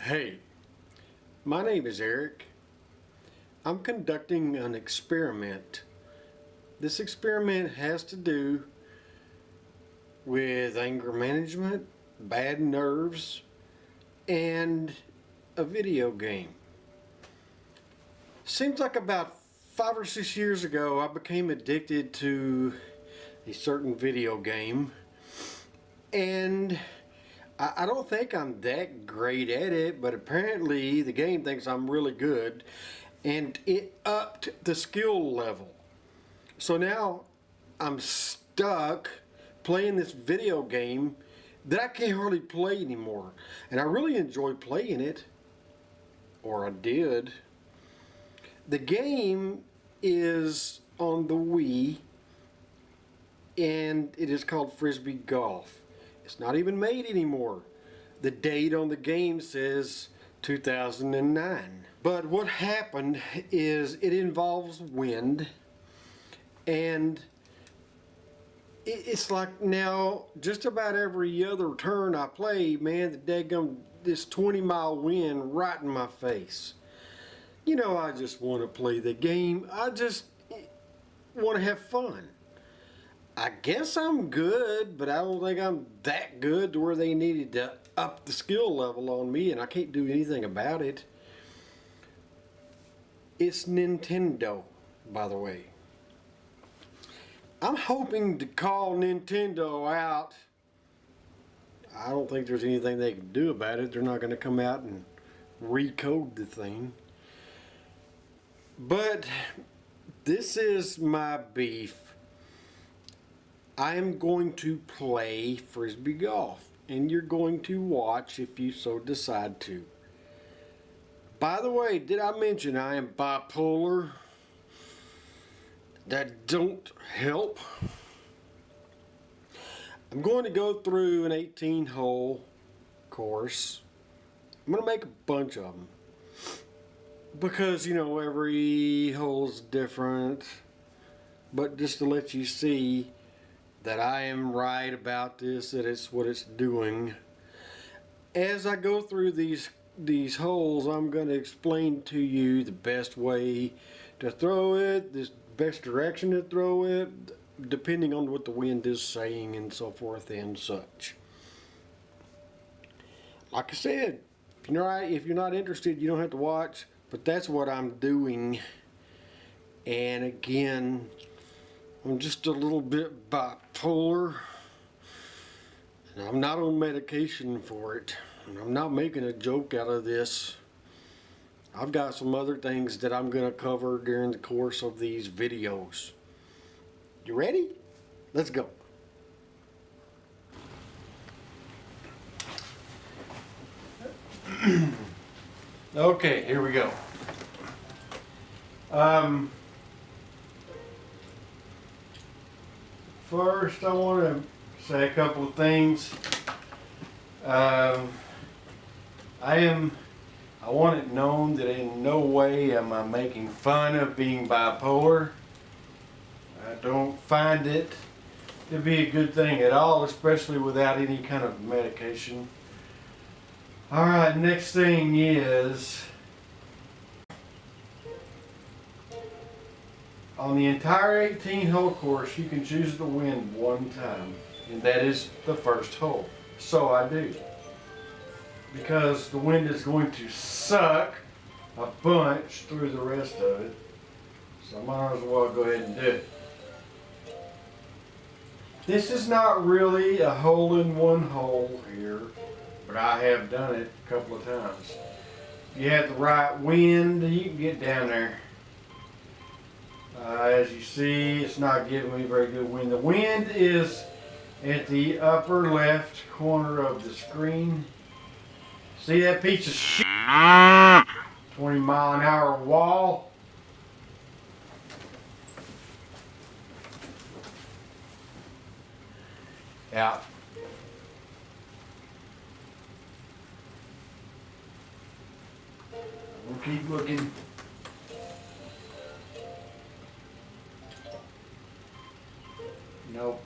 Hey, my name is Eric. I'm conducting an experiment. This experiment has to do with anger management, bad nerves, and a video game. Seems like about 5 or 6 years ago, I became addicted to a certain video game, and I don't think I'm that great at it, but apparently the game thinks I'm really good, and it upped the skill level. So now I'm stuck playing this video game that I can't hardly play anymore. And I really enjoy playing it, or I did. The game is on the Wii, and it is called Frisbee Golf. It's not even made anymore. The date on the game says 2009. But what happened is it involves wind, and it's like now just about every other turn I play, man, the daggum, this 20-mile wind right in my face. You know, I just want to play the game. I just want to have fun. I guess I'm good, but I don't think I'm that good to where they needed to up the skill level on me, and I can't do anything about it. It's Nintendo, by the way. I'm hoping to call Nintendo out. I don't think there's anything they can do about it. They're not going to come out and recode the thing. But this is my beef. I am going to play Frisbee Golf, and you're going to watch if you so decide to. By the way, did I mention I am bipolar? That don't help. I'm going to go through an 18-hole course. I'm going to make a bunch of them. Because, you know, every hole's different. But just to let you see that I am right about this, that it's what it's doing. As I go through these holes, I'm going to explain to you the best way to throw it, the best direction to throw it, depending on what the wind is saying and so forth and such. Like I said, if you're not interested, you don't have to watch, but that's what I'm doing. And again, I'm just a little bit bipolar, and I'm not on medication for it, and I'm not making a joke out of this. I've got some other things that I'm going to cover during the course of these videos. You ready? Let's go. Okay, here we go. First, I want to say a couple of things. I want it known that in no way am I making fun of being bipolar. I don't find it to be a good thing at all, especially without any kind of medication. Alright, next thing is, on the entire 18-hole course, you can choose to win one time, and that is the first hole. So I do. Because the wind is going to suck a bunch through the rest of it. So I might as well go ahead and do it. This is not really a hole-in-one hole here, but I have done it a couple of times. If you have the right wind, you can get down there. As you see, it's not giving me very good wind. The wind is at the upper left corner of the screen. See that piece of shit? 20-mile-an-hour wall. Out. We'll keep looking. Nope.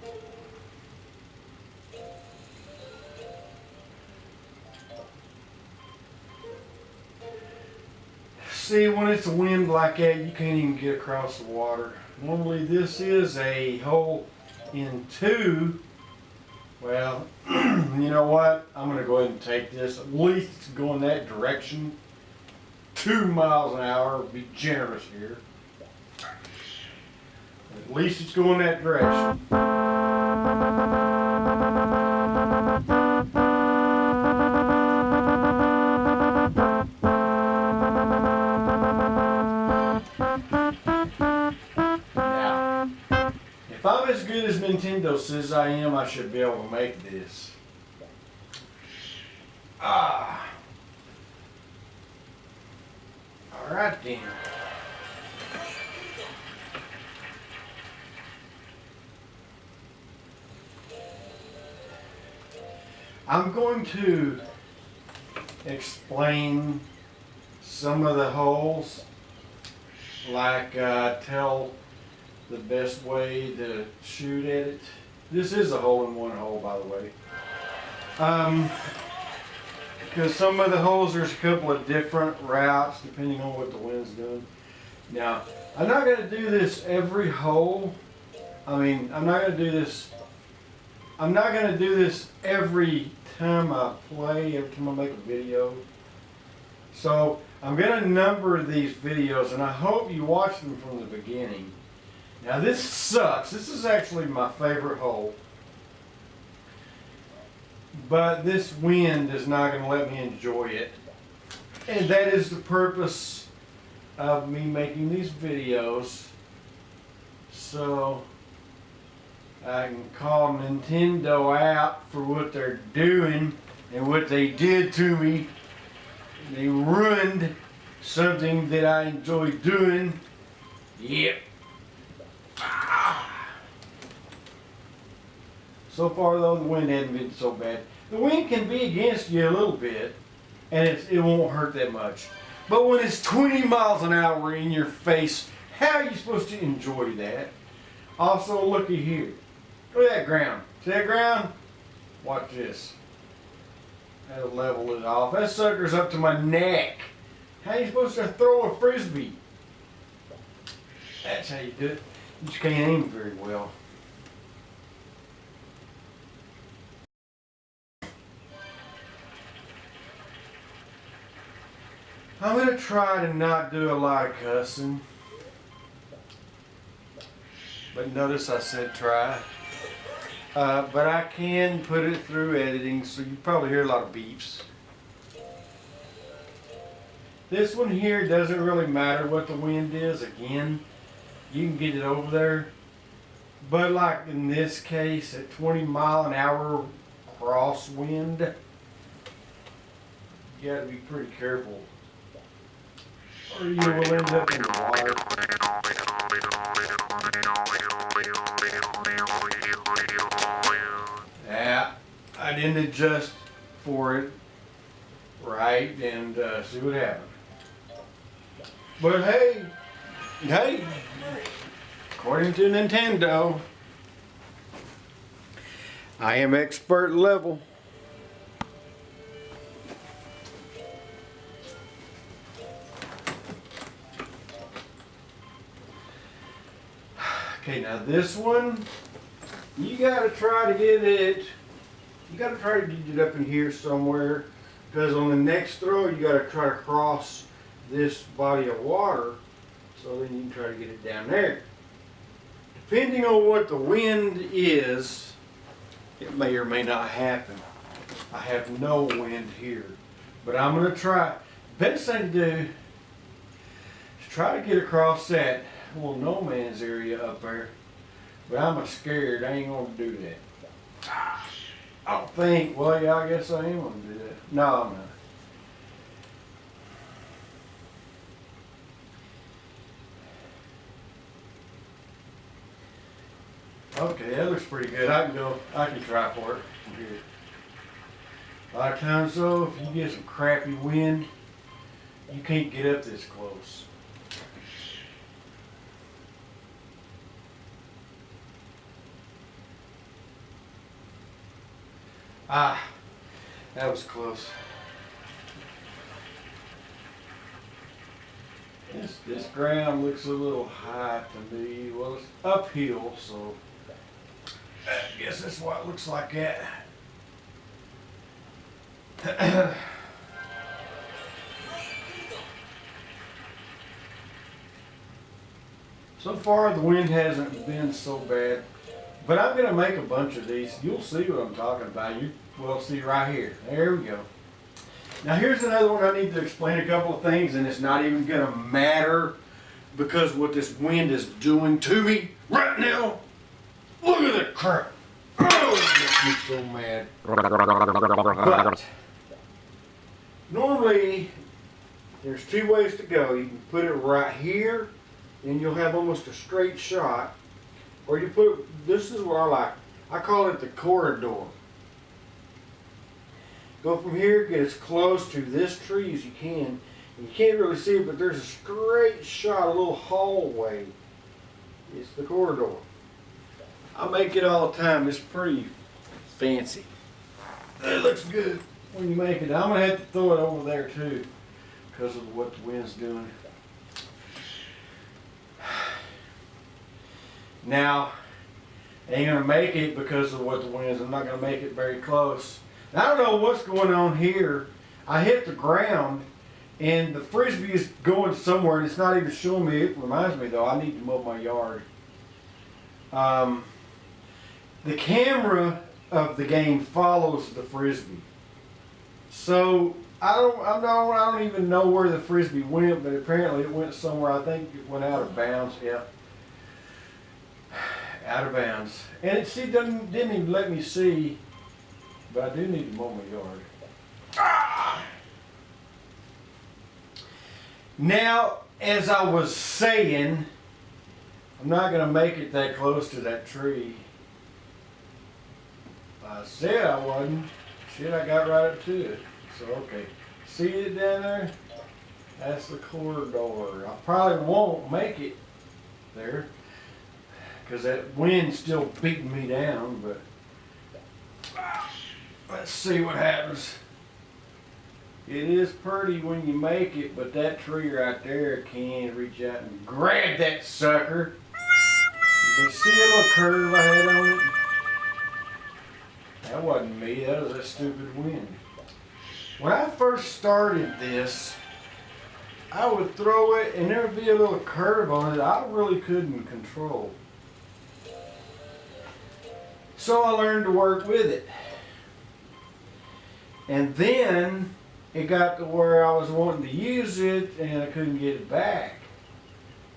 See, when it's a wind like that, you can't even get across the water. Normally this is a hole in 2. Well, you know what? I'm going to go ahead and take this. At least it's going that direction. 2 miles an hour. Be generous here. At least it's going that direction. Now, if I'm as good as Nintendo says I am, I should be able to make this. Alright then. I'm going to explain some of the holes, like tell the best way to shoot at it. This is a hole-in-one hole, by the way. Because some of the holes, there's a couple of different routes depending on what the wind's doing. Now, I'm not going to do this every hole. I'm not going to do this every time I play, every time I make a video. So I'm going to number these videos, and I hope you watch them from the beginning. Now this sucks. This is actually my favorite hole. But this wind is not going to let me enjoy it. And that is the purpose of me making these videos. So I can call Nintendo out for what they're doing and what they did to me. They ruined something that I enjoy doing. Yep. So far though, the wind hasn't been so bad. The wind can be against you a little bit, and it won't hurt that much. But when it's 20 miles an hour in your face, how are you supposed to enjoy that? Also, looky here. Look at that ground. See that ground? Watch this. That'll level it off. That sucker's up to my neck. How are you supposed to throw a frisbee? That's how you do it. You just can't aim very well. I'm going to try to not do a lot of cussing. But notice I said try. But I can put it through editing, so you probably hear a lot of beeps. This one here doesn't really matter what the wind is. Again, you can get it over there. But like in this case, at 20 mile an hour crosswind, you got to be pretty careful, or you will end up in the water. Yeah, I didn't adjust for it right, and see what happened. But hey, according to Nintendo, I am expert level. Okay, now this one, you gotta try to get it up in here somewhere, because on the next throw you gotta try to cross this body of water, so then you can try to get it down there. Depending on what the wind is, it may or may not happen. I have no wind here, but I'm gonna try. Best thing to do is try to get across that little no man's area up there, but I'm scared. I ain't gonna do that. I don't think. Well, yeah, I guess I am gonna do that. No, I'm not. Okay, that looks pretty good. I can try for it from here. A lot of times though, if you get some crappy wind, you can't get up this close. Ah, that was close. This ground looks a little high to me. Well, it's uphill, so I guess that's why it looks like that. So far, the wind hasn't been so bad, but I'm going to make a bunch of these. You'll see what I'm talking about. You will see right here. There we go. Now here's another one I need to explain a couple of things, and it's not even going to matter because what this wind is doing to me right now. Look at that crap. Oh, it makes me so mad. But normally, there's two ways to go. You can put it right here, and you'll have almost a straight shot. Or you put, this is what I like. I call it the corridor. Go from here, get as close to this tree as you can. And you can't really see it, but there's a straight shot, a little hallway. It's the corridor. I make it all the time. It's pretty fancy. It looks good when you make it. I'm going to have to throw it over there too because of what the wind's doing. Now, I ain't going to make it because of what the wind is. I'm not going to make it very close. I don't know what's going on here. I hit the ground and the Frisbee is going somewhere and it's not even showing me. It reminds me though, I need to mow my yard. The camera of the game follows the Frisbee. So I don't even know where the Frisbee went, but apparently it went somewhere. I think it went out of bounds. Yeah. Out of bounds. And it didn't even let me see. But I do need to mow my yard. Ah! Now, as I was saying, I'm not going to make it that close to that tree. I said I wasn't. Shit, I got right up to it. So, okay. See it down there? That's the corridor. I probably won't make it there because that wind's still beating me down, but let's see what happens. It is pretty when you make it, but that tree right there can't reach out and grab that sucker. You see a little curve I had on it? That wasn't me, that was that stupid wind. When I first started this, I would throw it and there would be a little curve on it I really couldn't control. So I learned to work with it. And then it got to where I was wanting to use it and I couldn't get it back.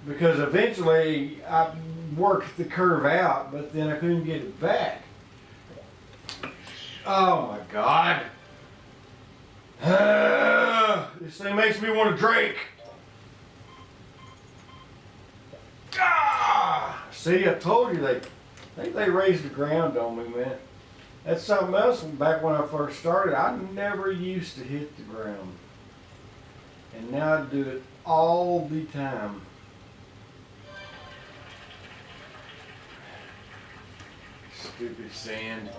Because eventually I worked the curve out, but then I couldn't get it back. Oh my God. This thing makes me want to drink. See, I told you they raised the ground on me, man. That's something else. Back when I first started, I never used to hit the ground. And now I do it all the time. Stupid sand.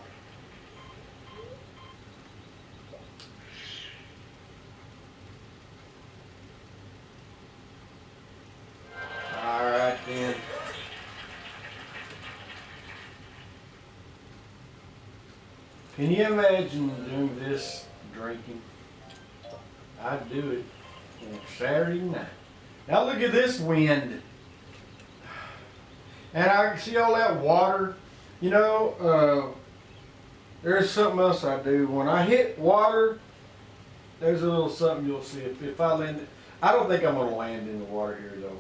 Alright then. Can you imagine doing this drinking? I'd do it on Saturday night. Now look at this wind. And I can see all that water. You know, there's something else I do. When I hit water, there's a little something you'll see. If I land it, I don't think I'm going to land in the water here though.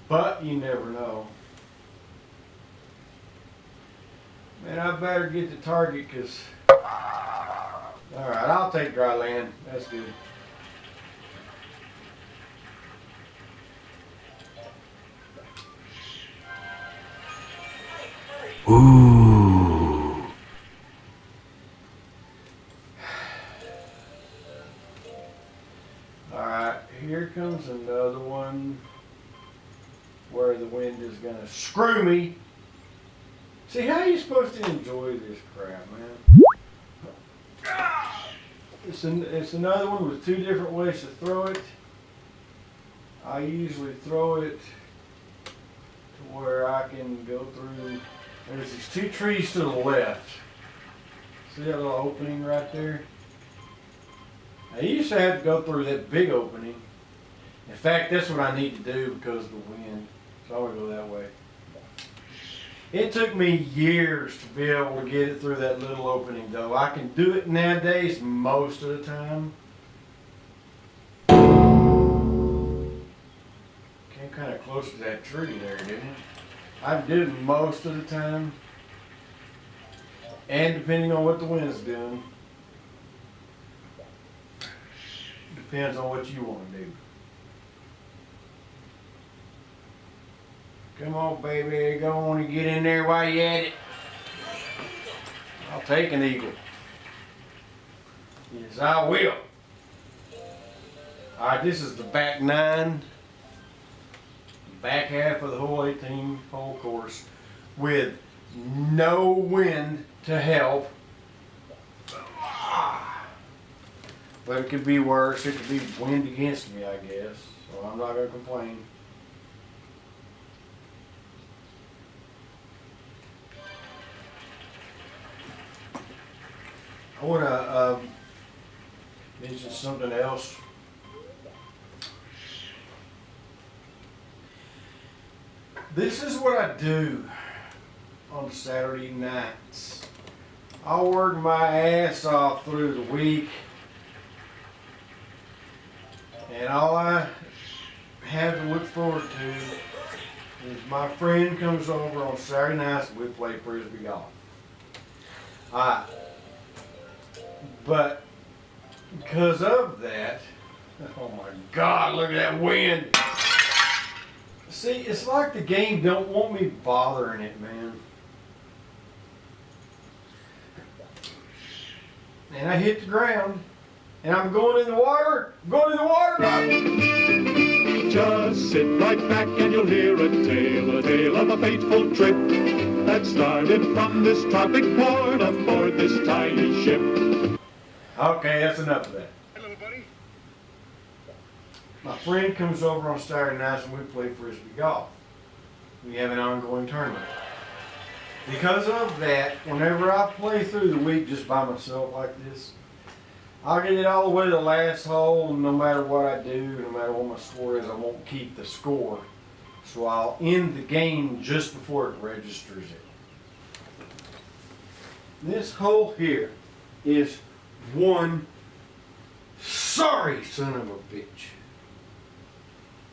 But you never know. Man, I better get the target because... Alright, I'll take dry land. That's good. Ooh. Alright, here comes another one where the wind is going to screw me. See, how are you supposed to enjoy this crap, man? It's another one with two different ways to throw it. I usually throw it to where I can go through. There's these two trees to the left. See that little opening right there? I used to have to go through that big opening. In fact, that's what I need to do because of the wind. So I want to go that way. It took me years to be able to get it through that little opening though. I can do it nowadays most of the time. Came kind of close to that tree there, didn't it? I do it most of the time. And depending on what the wind's doing. Depends on what you want to do. Come on, baby, go on and get in there while you at it. I'll take an eagle. Yes, I will. Alright, this is the back 9. Back half of the whole 18-hole course with no wind to help. But it could be worse. It could be wind against me, I guess. So I'm not going to complain. I want to mention something else. This is what I do on Saturday nights. I work my ass off through the week, and all I have to look forward to is my friend comes over on Saturday nights and we play Frisbee golf. But because of that, oh my God, look at that wind. See, it's like the game don't want me bothering it, man. And I hit the ground, and I'm going in the water, Just sit right back and you'll hear a tale of a fateful trip that started from this tropic port aboard this tiny ship. Okay, that's enough of that. Hello, buddy. My friend comes over on Saturday nights and we play Frisbee golf. We have an ongoing tournament. Because of that, whenever I play through the week just by myself like this, I'll get it all the way to the last hole, and no matter what I do, no matter what my score is, I won't keep the score. So I'll end the game just before it registers it. This hole here is one sorry son of a bitch.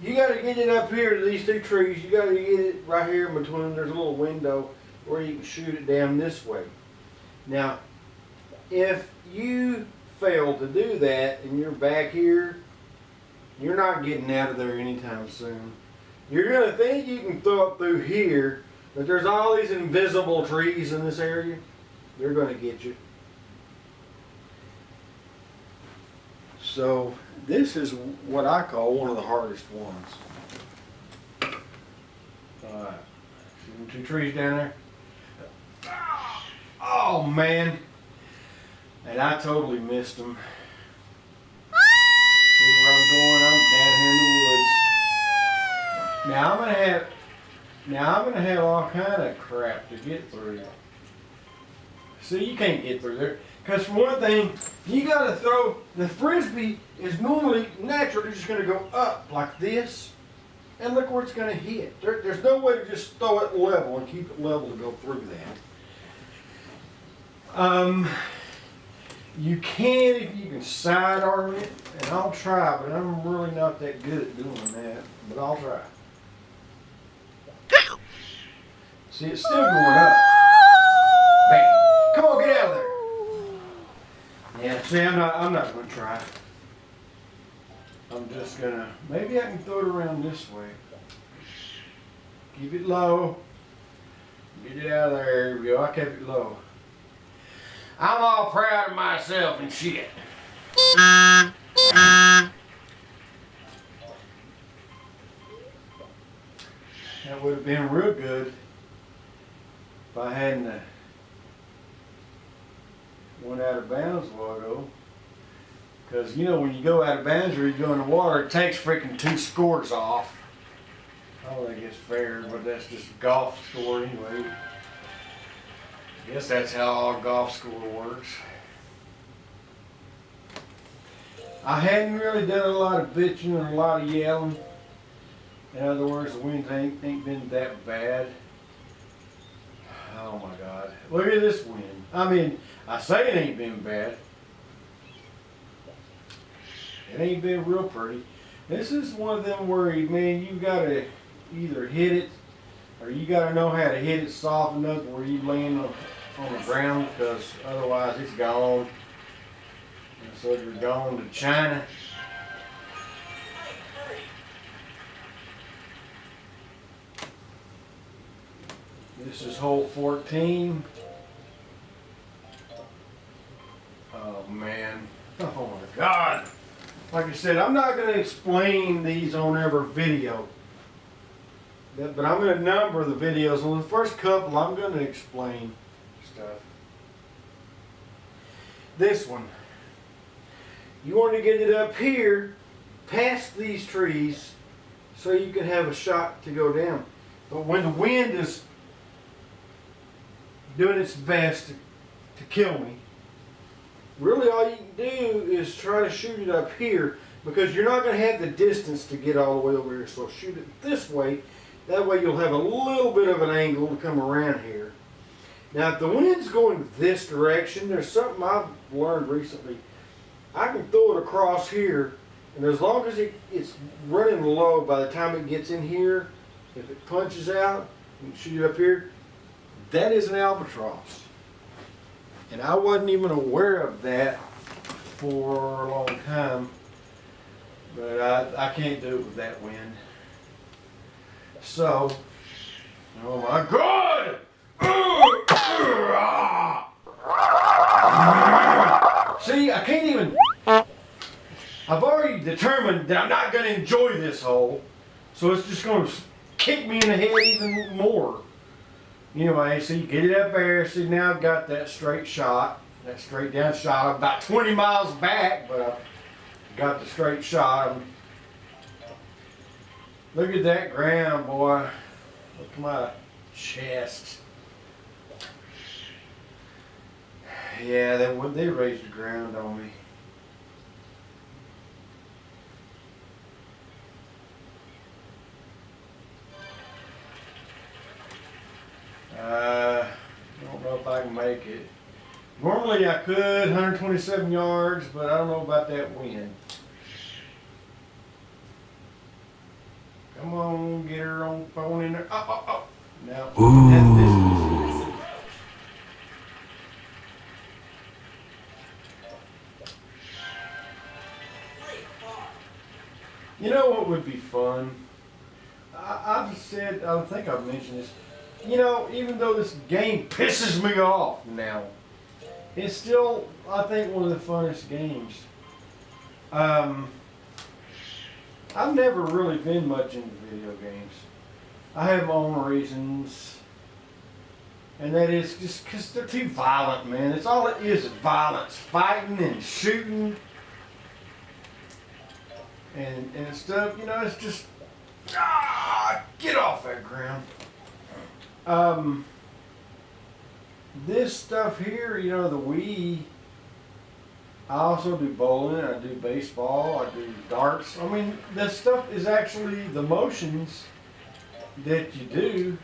You got to get it up here to these two trees. You got to get it right here in between. There's a little window where you can shoot it down this way. Now, if you fail to do that and you're back here, you're not getting out of there anytime soon. You're going to think you can throw it through here, but there's all these invisible trees in this area. They're going to get you. So this is what I call one of the hardest ones. Alright, see them two trees down there? Oh man! And I totally missed them. See where I'm going? I'm down here in the woods. Now I'm gonna have all kind of crap to get through. See, you can't get through there. Because for one thing, you gotta throw, the Frisbee is naturally just gonna go up like this, and look where it's gonna hit. There's no way to just throw it level and keep it level to go through that. You can if you can sidearm it, and I'll try, but I'm really not that good at doing that, but I'll try. See, it's still going up. Bam. Come on, get out of there. Yeah, see, I'm not going to try. I'm just going to, maybe I can throw it around this way. Keep it low. Get it out of there. There we go. I kept it low. I'm all proud of myself and shit. That would have been real good if I hadn't went out of bounds a while ago. Because, you know, when you go out of bounds or you go in the water, it takes freaking 2 scores off. I don't think it's fair, but that's just a golf score anyway. I guess that's how all golf score works. I hadn't really done a lot of bitching or a lot of yelling. In other words, the wind ain't been that bad. Oh my God. Look at this wind. I mean, I say it ain't been bad. It ain't been real pretty. This is one of them where, man, you gotta either hit it or you gotta know how to hit it soft enough where you land on the ground, because otherwise it's gone. And so you're gone to China. This is hole 14. Oh man. Oh my God. Like I said, I'm not going to explain these on every video. But I'm going to number the videos. On the first couple, I'm going to explain stuff. This one. You want to get it up here, past these trees, so you can have a shot to go down. But when the wind is doing its best to kill me, really all you can do is try to shoot it up here, because you're not going to have the distance to get all the way over here. So shoot it this way. That way you'll have a little bit of an angle to come around here. Now if the wind's going this direction, there's something I've learned recently. I can throw it across here, and as long as it's running low, by the time it gets in here, if it punches out, you can shoot it up here. That is an albatross. And I wasn't even aware of that for a long time. But I can't do it with that wind. So, oh my God! See, I can't even. I've already determined that I'm not going to enjoy this hole. So it's just going to kick me in the head even more. Anyway, so you get it up there. See, now I've got that straight shot. That straight down shot. I'm about 20 miles back, but I've got the straight shot. Look at that ground, boy. Look at my chest. Yeah, they raised the ground on me. I don't know if I can make it. Normally I could, 127 yards, but I don't know about that wind. Come on, get her on phone in there. Oh. Now, that's this. You know what would be fun? I've said, I think I've mentioned this. You know, even though this game pisses me off now, it's still, I think, one of the funnest games. I've never really been much into video games. I have my own reasons. And that is just because they're too violent, man. It's all it is violence. Fighting and shooting. And stuff, you know, it's just, get off that ground. This stuff here, you know, the Wii, I also do bowling, I do baseball, I do darts. I mean, that stuff is actually the motions that you do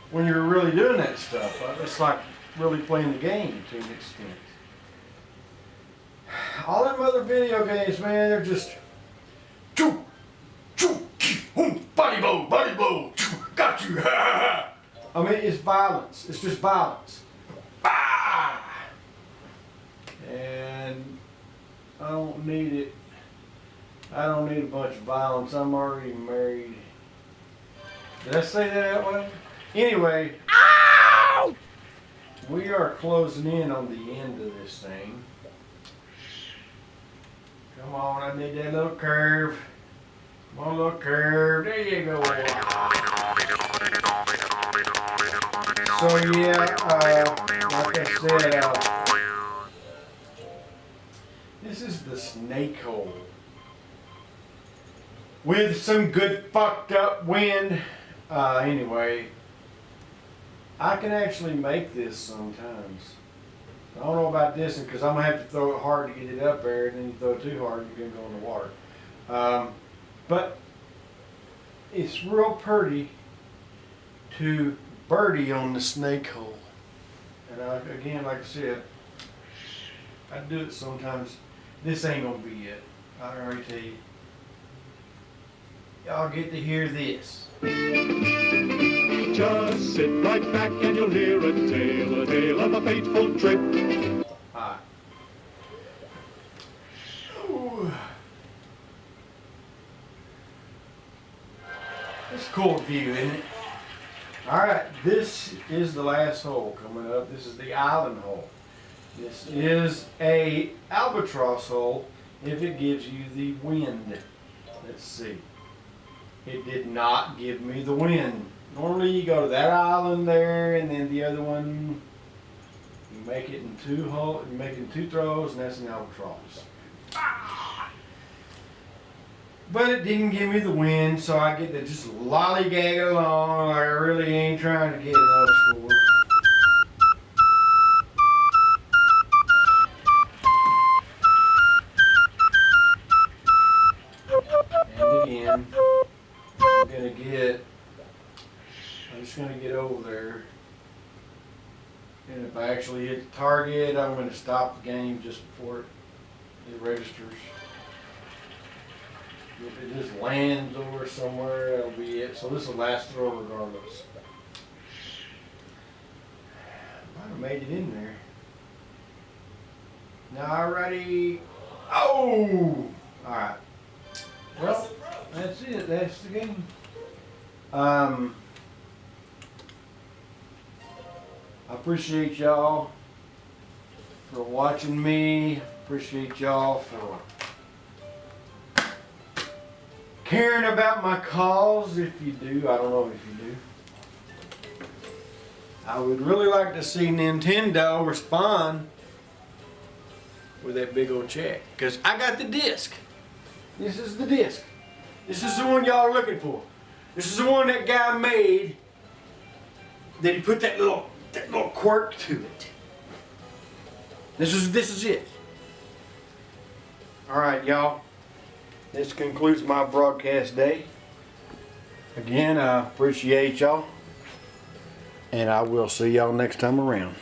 when you're really doing that stuff. It's like really playing the game to an extent. All them other video games, man, they're just choo, choo, body blow, choo, got you. I mean, it's violence. It's just violence. Bah! And I don't need it. I don't need a bunch of violence. I'm already married. Did I say that out loud? Anyway, ow! We are closing in on the end of this thing. Come on, I need that little curve. Come on, little curve. There you go. So yeah, like I said, This is the snake hole. With some good fucked up wind. Anyway, I can actually make this sometimes. I don't know about this one because I'm going to have to throw it hard to get it up there, and then you throw it too hard, you're going to go in the water. But it's real pretty to birdie on the snake hole. And again, like I said, I do it sometimes. This ain't going to be it. I can already tell you. Y'all get to hear this. Just sit right back and you'll hear a tale of a fateful trip. Alright. Ooh. It's a cool view, isn't it? Alright, this is the last hole coming up. This is the island hole. This is a albatross hole if it gives you the wind. Let's see. It did not give me the wind. Normally you go to that island there and then the other one, you make it in two holes, you make it in two throws, and that's an albatross. Ah! But it didn't give me the wind, so I get to just lollygag along like I really ain't trying to get no score. And again, I'm just going to get over there, and if I actually hit the target, I'm going to stop the game just before it registers. If it just lands over somewhere, that'll be it. So this will last throw regardless. Might have made it in there. Now ready? Oh! Alright. Well, that's it. That's the game. I appreciate y'all for watching me. Appreciate y'all for caring about my cause. If you do, I don't know if you do. I would really like to see Nintendo respond with that big old check, because I got the disc. This is the disc. This is the one y'all are looking for. This is the one that guy made, that he put that little quirk to it. This is it. Alright, y'all. This concludes my broadcast day. Again, I appreciate y'all. And I will see y'all next time around.